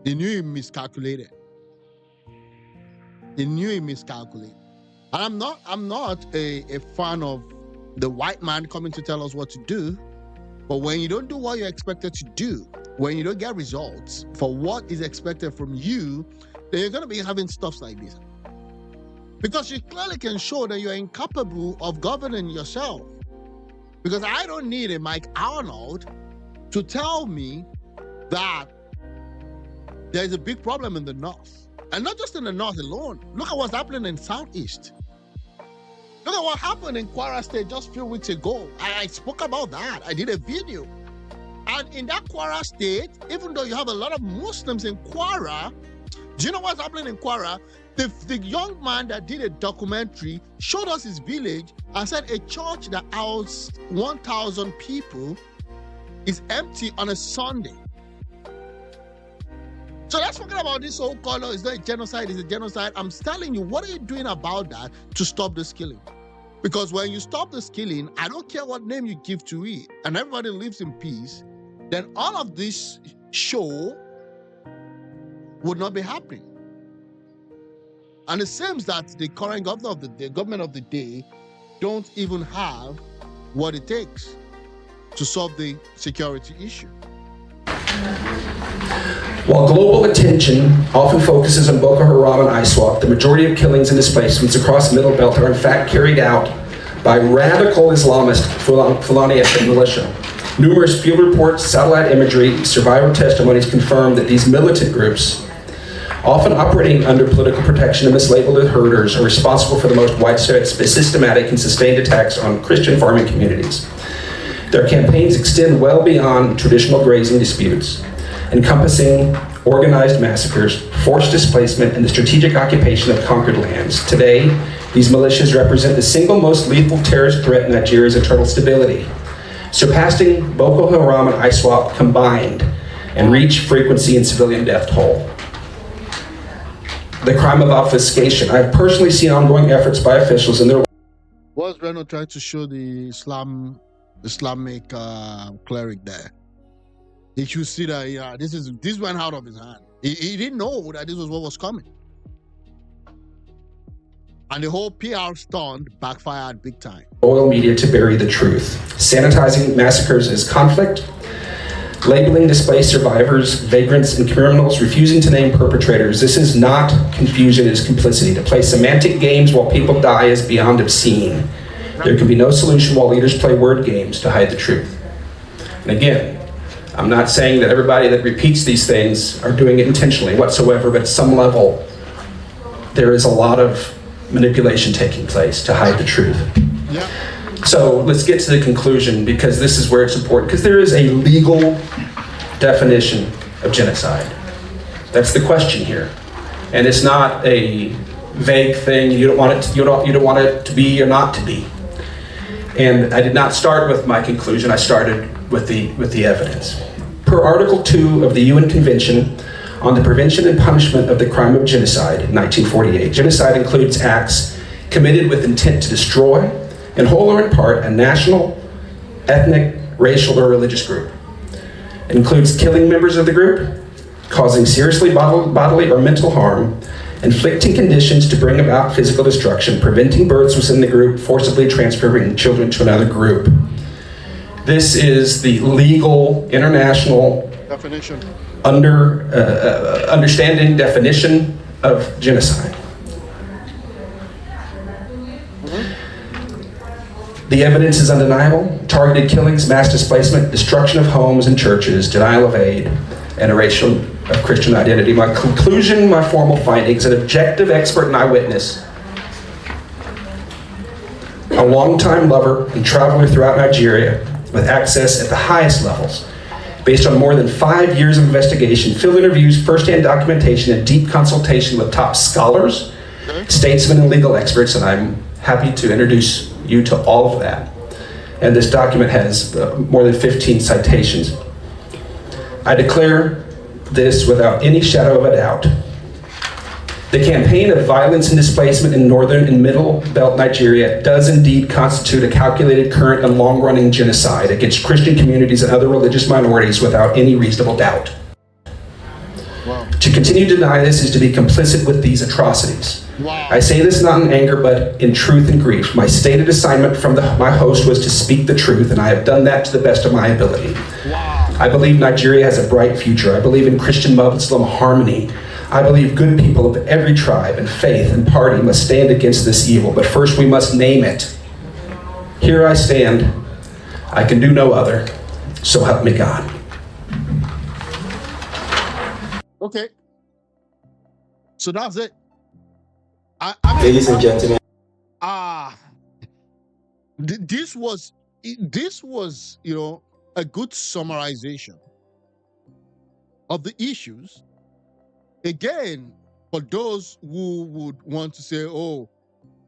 S1: He knew he miscalculated. And I'm not a fan of the white man coming to tell us what to do. But when you don't do what you're expected to do, when you don't get results for what is expected from you, then you're going to be having stuff like this. Because you clearly can show that you're incapable of governing yourself. Because I don't need a Mike Arnold to tell me that there's a big problem in the North. And not just in the North alone. Look at what's happening in Southeast. Look at what happened in Kwara State just a few weeks ago. I spoke about that. I did a video. And in that Kwara State, even though you have a lot of Muslims in Kwara, do you know what's happening in Kwara? The young man that did a documentary showed us his village and said a church that housed 1,000 people is empty on a Sunday. So let's forget about this whole color. It's not a genocide, it's a genocide. I'm telling you, what are you doing about that to stop this killing? Because when you stop this killing, I don't care what name you give to it, and everybody lives in peace, then all of this show would not be happening. And it seems that the current government of the day don't even have what it takes to solve the security issue.
S5: While global attention often focuses on Boko Haram and ISWAP, the majority of killings and displacements across the Middle Belt are in fact carried out by radical Islamist Fulani ethnic militia. Numerous field reports, satellite imagery, survivor testimonies confirm that these militant groups, often operating under political protection and mislabeled as herders, are responsible for the most widespread, systematic, and sustained attacks on Christian farming communities. Their campaigns extend well beyond traditional grazing disputes, encompassing organized massacres, forced displacement, and the strategic occupation of conquered lands. Today, these militias represent the single most lethal terrorist threat in Nigeria's internal stability, surpassing Boko Haram and ISWAP combined in reach, frequency, and civilian death toll. The crime of obfuscation. I've personally seen ongoing efforts by officials in their...
S1: Was Reno trying to show the Islamic cleric there? You should see that this went out of his hand. He didn't know that this was what was coming. And the whole PR stunt backfired big time.
S5: Oil media to bury the truth, sanitizing massacres as conflict, labeling displaced survivors, vagrants, and criminals, refusing to name perpetrators. This is not confusion, it is complicity. To play semantic games while people die is beyond obscene. There can be no solution while leaders play word games to hide the truth. And again, I'm not saying that everybody that repeats these things are doing it intentionally whatsoever, but at some level, there is a lot of manipulation taking place to hide the truth.
S1: Yeah.
S5: So let's get to the conclusion, because this is where it's important, because there is a legal definition of genocide. That's the question here. And it's not a vague thing. You don't want it to be or not to be. And I did not start with my conclusion. I started with the evidence. Per Article 2 of the UN Convention on the Prevention and Punishment of the Crime of Genocide in 1948, genocide includes acts committed with intent to destroy, in whole or in part, a national, ethnic, racial, or religious group. It includes killing members of the group, causing seriously bodily or mental harm, inflicting conditions to bring about physical destruction, preventing births within the group, forcibly transferring children to another group. This is the legal, international
S1: Definition.
S5: understanding definition of genocide. The evidence is undeniable. Targeted killings, mass displacement, destruction of homes and churches, denial of aid, and erasure of Christian identity. My conclusion, my formal findings: an objective expert and eyewitness, a longtime lover and traveler throughout Nigeria with access at the highest levels, based on more than 5 years of investigation, field interviews, first-hand documentation, and deep consultation with top scholars, statesmen, and legal experts, and I'm happy to introduce you to all of that. And this document has more than 15 citations. I declare this without any shadow of a doubt. The campaign of violence and displacement in northern and middle belt Nigeria does indeed constitute a calculated, current, and long-running genocide against Christian communities and other religious minorities without any reasonable doubt.
S1: Wow.
S5: To continue to deny this is to be complicit with these atrocities.
S1: Wow.
S5: I say this not in anger, but in truth and grief. My stated assignment from my host was to speak the truth, and I have done that to the best of my ability.
S1: Wow.
S5: I believe Nigeria has a bright future. I believe in Christian-Muslim harmony. I believe good people of every tribe and faith and party must stand against this evil, but first we must name it. Here I stand. I can do no other. So help me God.
S1: Okay. So that's it.
S2: Ladies and gentlemen,
S1: this was, a good summarization of the issues. Again, for those who would want to say, oh,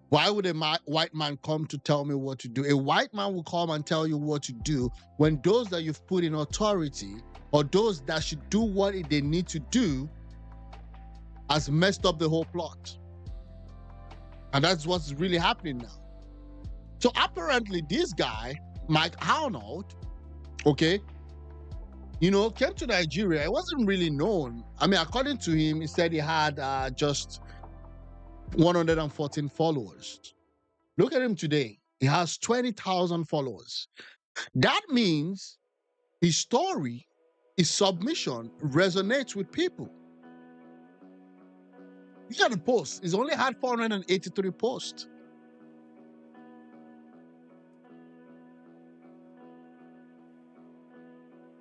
S1: why would a white man come to tell me what to do? A white man will come and tell you what to do when those that you've put in authority, or those that should do what they need to do, has messed up the whole plot. And that's what's really happening now. So apparently this guy, Mike Arnold, okay, came to Nigeria. It wasn't really known. I mean, according to him, he said he had just 114 followers. Look at him today. He has 20,000 followers. That means his story his submission resonates with people. Look at the post. He's only had 483 posts.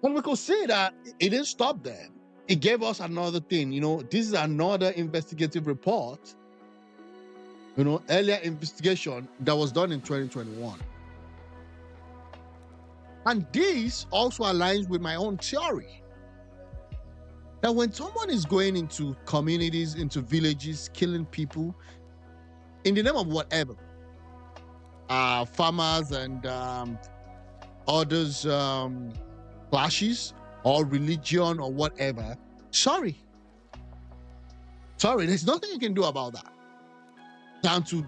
S1: And we could see that it didn't stop there. It gave us another thing. This is another investigative report, earlier investigation that was done in 2021. And this also aligns with my own theory. That when someone is going into communities, into villages, killing people, in the name of whatever, farmers and others clashes or religion or whatever, sorry, there's nothing you can do about that than to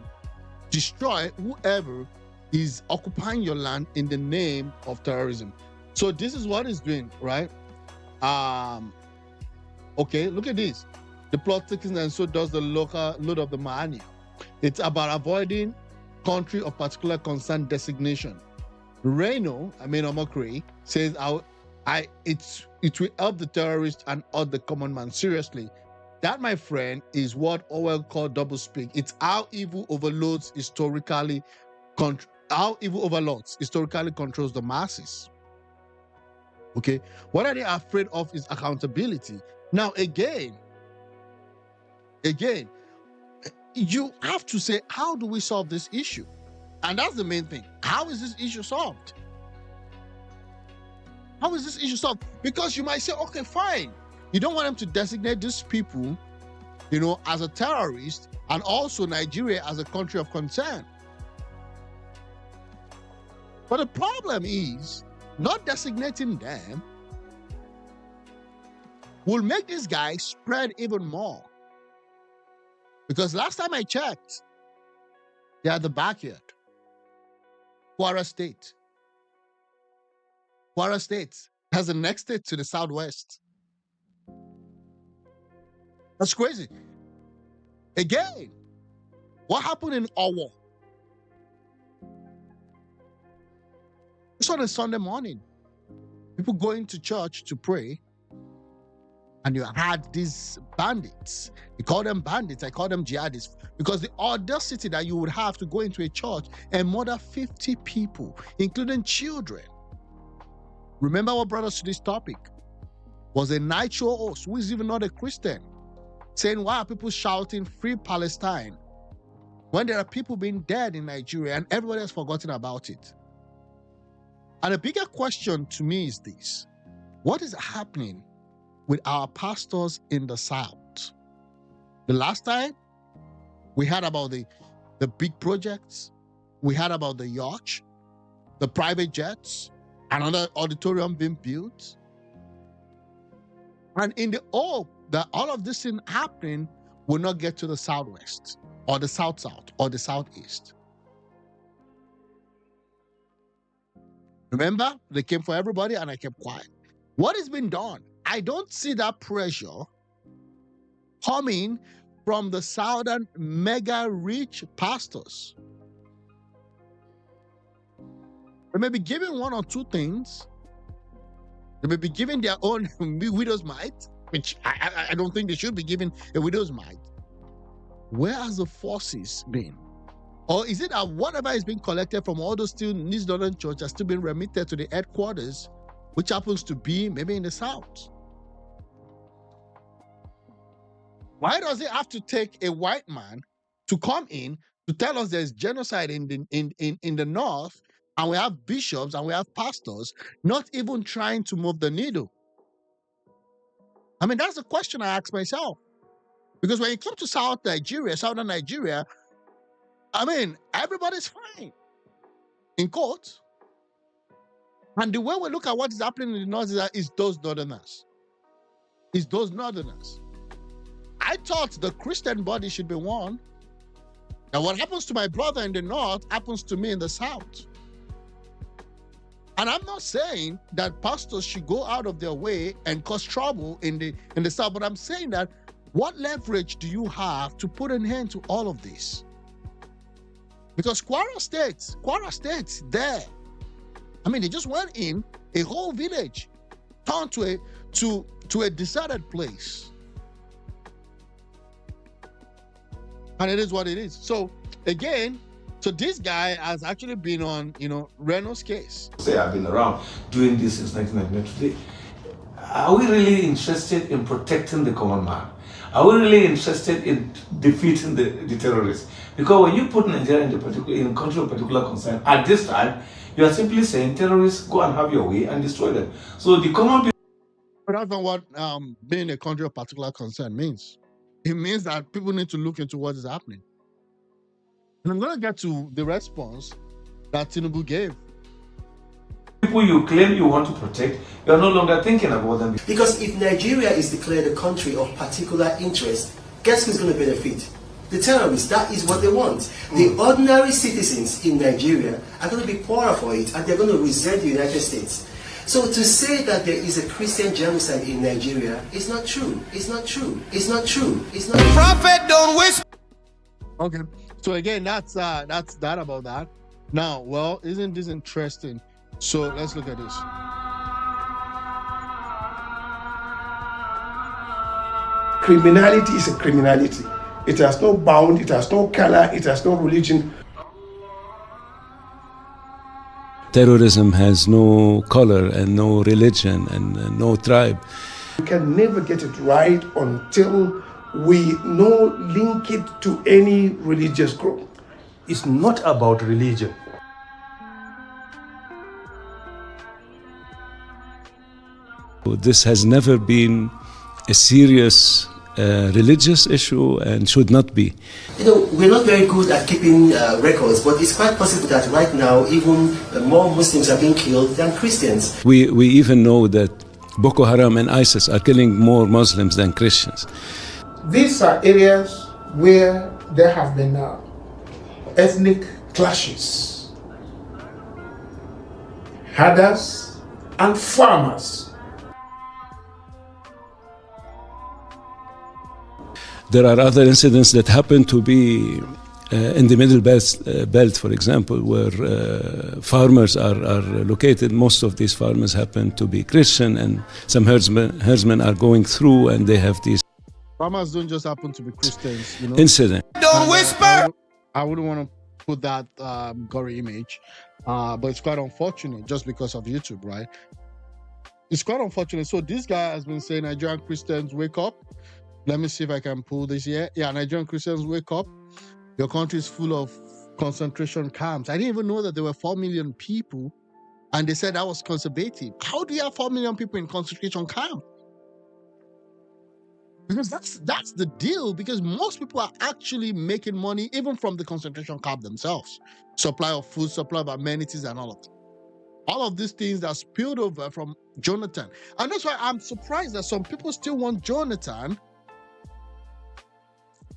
S1: destroy whoever is occupying your land in the name of terrorism. So this is what it's doing, right? Okay, look at this. The plot thickens and so does the local load of the millennium. It's about avoiding country of particular concern designation. Reno, Omokri, says it will help the terrorists and not the common man. Seriously, that, my friend, is what Orwell called doublespeak. It's how evil overlords historically controls the masses. Okay, what are they afraid of is accountability. Now, again, you have to say, how do we solve this issue? And that's the main thing. How is this issue solved? How is this issue solved? Because you might say, okay, fine. You don't want them to designate these people, as a terrorist, and also Nigeria as a country of concern. But the problem is, not designating them will make this guy spread even more. Because last time I checked, they're at the backyard. Kwara State. Kwara State has the next state to the southwest. That's crazy. Again, what happened in Owo? It's on a Sunday morning. People going to church to pray, and you had these bandits. You call them bandits, I call them jihadists, because the audacity that you would have to go into a church and murder 50 people, including children. Remember what brought us to this topic? Was a night show host who is even not a Christian, saying, why are people shouting free Palestine when there are people being dead in Nigeria and everybody has forgotten about it? And a bigger question to me is this: what is happening with our pastors in the South? The last time we heard about the big projects, we heard about the yacht, the private jets, another auditorium being built. And in the hope that all of this thing happening will not get to the Southwest or the South or the Southeast. Remember, they came for everybody and I kept quiet. What has been done? I don't see that pressure coming from the southern mega rich pastors. They may be giving one or two things. They may be giving their own widow's mite, which I don't think they should be giving a widow's mite. Where has the forces been? Or is it that whatever is being collected from all those still East Northern Church are still being remitted to the headquarters, which happens to be maybe in the South? Why does it have to take a white man to come in to tell us there's genocide in the North, and we have bishops and we have pastors not even trying to move the needle? I mean, that's the question I ask myself. Because when you come to southern Nigeria, I mean, everybody's fine in court. And the way we look at what is happening in the North is that it's those Northerners. It's those Northerners. I thought the Christian body should be one. And what happens to my brother in the North happens to me in the South. And I'm not saying that pastors should go out of their way and cause trouble in the South, but I'm saying that what leverage do you have to put an end to all of this? Because Kwara State, there. I mean, they just went in a whole village, turned to to a deserted place. And it is what it is. So again, so this guy has actually been on, Reno's case.
S6: Say I've been around doing this since 1999. Today, are we really interested in protecting the common man? Are we really interested in defeating the terrorists? Because when you put Nigeria in a country of particular concern, at this time, you are simply saying terrorists go and have your way and destroy them. So the common people.
S1: But that's not what being a country of particular concern means. It means that people need to look into what is happening. And I'm going to get to the response that Tinubu gave.
S6: People you claim you want to protect, you are no longer thinking about them.
S2: Because if Nigeria is declared a country of particular interest, guess who's going to benefit? The terrorists. That is what they want. The ordinary citizens in Nigeria are going to be poorer for it, and they're going to resent the United States. So to say that there is a Christian genocide in Nigeria is not true. It's not true. It's not true. It's not true.
S7: Prophet, don't whisper.
S1: Okay. So again, that's that about that. Now, well, isn't this interesting? So let's look at this.
S4: Criminality is a criminality. It has no bound, it has no color, it has no religion.
S8: Terrorism has no color and no religion and no tribe.
S4: We can never get it right until we link it to any religious group.
S9: It's not about religion.
S8: This has never been a serious religious issue and should not be.
S2: We're not very good at keeping records, but it's quite possible that right now even more Muslims are being killed than Christians.
S8: We even know that Boko Haram and ISIS are killing more Muslims than Christians.
S10: These are areas where there have been ethnic clashes. Herders and farmers.
S8: There are other incidents that happen to be in the Middle Belt, for example, where farmers are located. Most of these farmers happen to be Christian, and some herdsmen are going through, and they have these
S1: Farmers don't just happen to be Christians,
S8: incidents.
S7: Don't whisper.
S1: I wouldn't want to put that gory image, but it's quite unfortunate just because of YouTube, right? It's quite unfortunate. So this guy has been saying Nigerian Christians, wake up. Let me see if I can pull this here. Yeah, Nigerian Christians, wake up. Your country is full of concentration camps. I didn't even know that there were 4 million people, and they said that was conservative. How do you have 4 million people in concentration camp? Because that's the deal, because most people are actually making money even from the concentration camp themselves. Supply of food, supply of amenities, and all of that. All of these things that spilled over from Jonathan. And that's why I'm surprised that some people still want Jonathan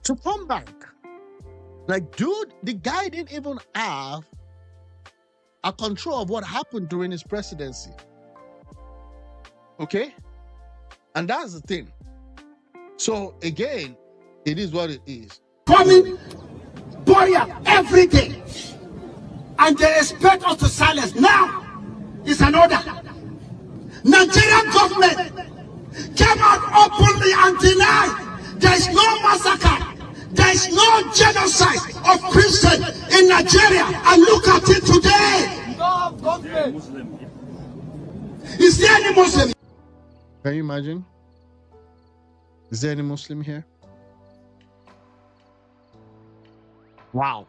S1: to come back. Like, dude, the guy didn't even have a control of what happened during his presidency. Okay? And that's the thing. So again, it is what it is.
S10: Coming warrior every day. And they expect us to silence. Now is an order. Nigerian government came out openly and denied there is no massacre. There is no genocide of Christians in Nigeria, and look at it today. Is there any Muslim?
S1: Can you imagine? Is there any Muslim here? Wow.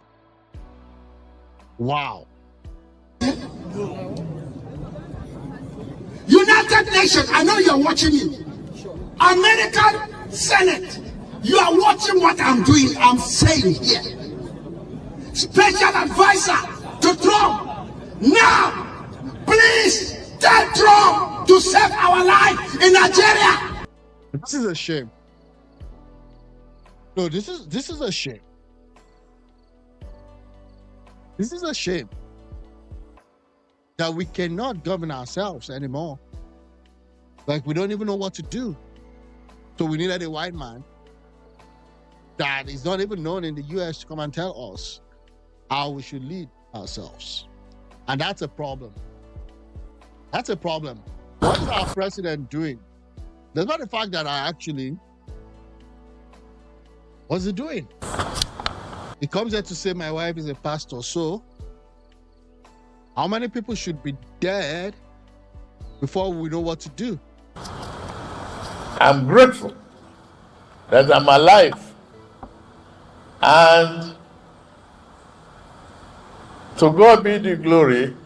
S1: Wow.
S10: United Nations, I know you're watching me. American Senate. You are watching what I'm doing, I'm saying here. Special advisor to Trump. Now, please tell Trump to save our life in Nigeria.
S1: This is a shame. No, this is a shame. This is a shame that we cannot govern ourselves anymore. Like, we don't even know what to do. So we needed a white man that is not even known in the US to come and tell us how we should lead ourselves. And that's a problem. That's a problem. What is our president doing Despite the fact that I actually, what's he doing? He comes here to say my wife is a pastor. So, how many people should be dead before we know what to do?
S11: I'm grateful that I'm alive. And to God be the glory